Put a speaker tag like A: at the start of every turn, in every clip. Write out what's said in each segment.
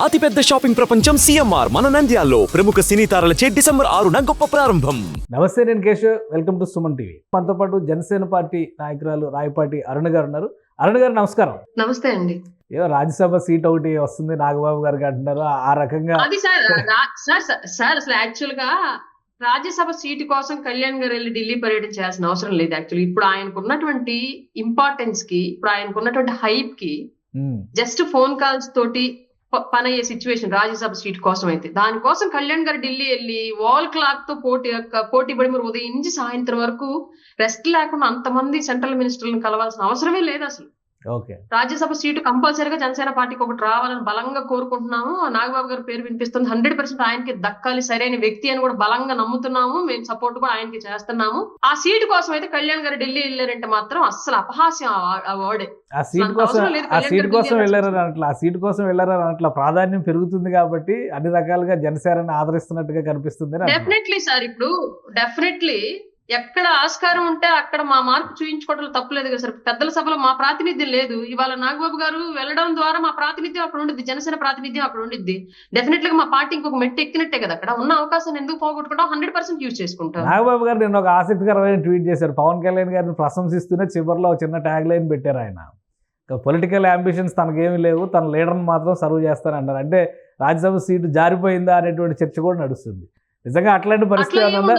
A: అతిపెద్ద షాపింగ్ ప్రపంచం సిఎంఆర్ మన నంద్యాలలో ప్రముఖ సినీ తారలచే డిసెంబర్ 6న గొప్ప ప్రారంభం.
B: నమస్తే, నేను Keshav. Welcome to Suman TV. మనతో పాటు జనసేన పార్టీ నాయకురాలు రాయపాటి అరుణ గారు ఉన్నారు. అరుణ గారు నమస్కారం.
C: నమస్తే అండి.
B: ఏదో రాజ్యసభ సీట్ ఒకటి వస్తుంది నాగబాబు గారికి అంటున్నారు, ఆ రకంగా.
C: అది సార్ అసలు యాక్చువల్ గా రాజ్యసభ సీటు కోసం కళ్యాణ్ గారు వెళ్ళి ఢిల్లీ పర్యటన చేయాల్సిన అవసరం లేదు. యాక్చువల్లీ ఇప్పుడు ఆయనకున్నటువంటి ఇంపార్టెన్స్ కి, ఇప్పుడు ఆయనకున్నటువంటి హైప్ కి జస్ట్ ఫోన్ కాల్స్ తోటి పని అయ్యే సిచ్యువేషన్ రాజ్యసభ సీట్ కోసం అయితే. దానికోసం కళ్యాణ్ గారు ఢిల్లీ వెళ్ళి వాల్ క్లాక్ తో పోటీ పడి మరి ఉదయం నుంచి సాయంత్రం వరకు రెస్ట్ లేకుండా అంతమంది సెంట్రల్ మినిస్టర్లను కలవాల్సిన అవసరమే లేదు అసలు.
B: ఓకే,
C: రాజ్యసభ సీటు కంపల్సరీగా జనసేన పార్టీకి ఒకటి రావాలని బలంగా కోరుకుంటున్నాము. నాగబాబు గారి పేరు వినిపిస్తుంది. 100% ఆయనకి దక్కాలి, సరైన వ్యక్తి అని కూడా బలంగా నమ్ముతున్నాము. మేము సపోర్ట్ కూడా ఆయనకి చేస్తున్నాము. ఆ సీటు కోసం అయితే కళ్యాణ్ గారు ఢిల్లీ వెళ్ళారంటే మాత్రం అస్సలు అపహాస్యం ఆ వర్డే.
B: ఆ సీట్ కోసం వెళ్ళారని అట్లా ప్రాధాన్యం పెరుగుతుంది కాబట్టి అన్ని రకాలుగా జనసేనని ఆదరిస్తున్నట్టుగా కనిపిస్తుంది.
C: డెఫినెట్లీ సార్, ఇప్పుడు డెఫినెట్లీ ఎక్కడ ఆస్కారం ఉంటే అక్కడ మా మార్పు చూపించుకోవడంలో తప్పలేదు కదా సార్. పెద్దల సభలో మా ప్రాతినిధ్యం లేదు. ఇవాళ నాగబాబు గారు వెళ్ళడం ద్వారా మా ప్రాతినిధ్యం అక్కడ ఉండిద్ది, జనసేన ప్రాతినిధ్యం అక్కడ ఉండిద్ది. డెఫినెట్ గా మా పార్టీ ఇంకొక మెట్టు ఎక్కినట్టే కదా. అక్కడ ఉన్న అవకాశాన్ని ఎందుకు పోగొట్టుకుంటాం? 100% యూజ్ చేసుకుంటాం.
B: నాగబాబు గారు నేను ఒక ఆసక్తికరమైన ట్వీట్ చేశారు. పవన్ కళ్యాణ్ గారిని ప్రశంసిస్తూనే చివరిలో ఒక చిన్న ట్యాగ్ లైన్ పెట్టారు. ఆయన పొలిటికల్ అంబిషన్స్ తనకేమీ లేవు, తన లీడర్ని మాత్రం సర్వ్ చేస్తానంటారు. అంటే రాజ్యసభ సీటు జారిపోయిందా అనేటువంటి చర్చ కూడా నడుస్తుంది. నిజంగా అట్లాంటి పరిస్థితి ఏమన్నా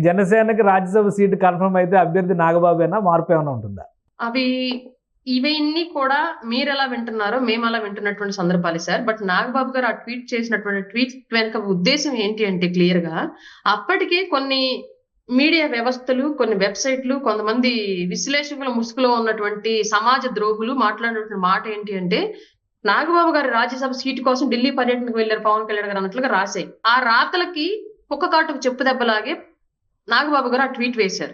B: జనసేనకి రాజ్యసభ సీటు కన్ఫర్మ్ అయితే అభ్యర్థి నాగబాబేనా, మార్పు ఏమైనా ఉంటుందా?
C: ఇవన్నీ కూడా మీరు ఎలా వింటున్నారో మేము అలా వింటున్నటువంటి సందర్భాలు సార్. బట్ నాగబాబు గారు ఆ ట్వీట్ చేసినటువంటి ట్వీట్ వెనుక ఉద్దేశం ఏంటి అంటే క్లియర్ గా అప్పటికే కొన్ని మీడియా వ్యవస్థలు, కొన్ని వెబ్సైట్లు, కొంతమంది విశ్లేషకుల ముసుగులో ఉన్నటువంటి సమాజ ద్రోహులు మాట్లాడినటువంటి మాట ఏంటి అంటే నాగబాబు గారు రాజ్యసభ సీటు కోసం ఢిల్లీ పర్యటనకు వెళ్లారు పవన్ కళ్యాణ్ గారు అన్నట్లుగా రాశాయి. ఆ రాతలకి కుక్క కాటుకు చెప్పు దెబ్బలాగే నాగబాబు గారు ఆ ట్వీట్ వేశారు.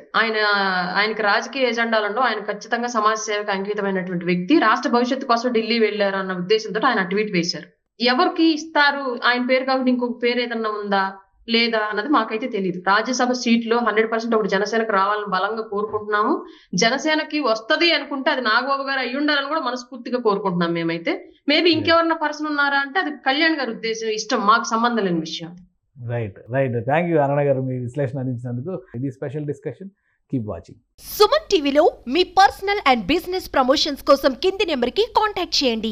C: ఆయనకి రాజకీయ ఎజెండాలలో ఆయన ఖచ్చితంగా సమాజ సేవకు అంకితమైనటువంటి వ్యక్తి. రాష్ట్ర భవిష్యత్తు కోసం ఢిల్లీ వెళ్లారు అన్న ఉద్దేశంతో ఆయన ట్వీట్ వేశారు. ఎవరికి ఇస్తారు ఆయన పేరు కాకుండా ఇంకొక పేరు ఏదన్నా ఉందా లేదా అన్నది మాకైతే తెలియదు. రాజ్యసభ సీట్లో 100% ఒకటి జనసేనకు రావాలని బలంగా కోరుకుంటున్నాము. జనసేనకి వస్తది అనుకుంటే అది నాగబాబు గారు అయ్యి ఉండాలని కూడా మనస్ఫూర్తిగా కోరుకుంటున్నాం మేమైతే. మేబీ ఇంకెవరన్నా పర్సన్ ఉన్నారా అంటే అది కళ్యాణ్ గారి ఉద్దేశం, ఇష్టం, మాకు సంబంధం లేని విషయం.
B: రైట్. థ్యాంక్ యూ అరుణ గారు, మీ విశ్లేషణ అందించినందుకు. ఇది special discussion. Keep watching
D: Suman టీవీలో మీ పర్సనల్ అండ్ బిజినెస్ ప్రమోషన్స్ కోసం కింది నెంబర్కి కాంటాక్ట్ చేయండి.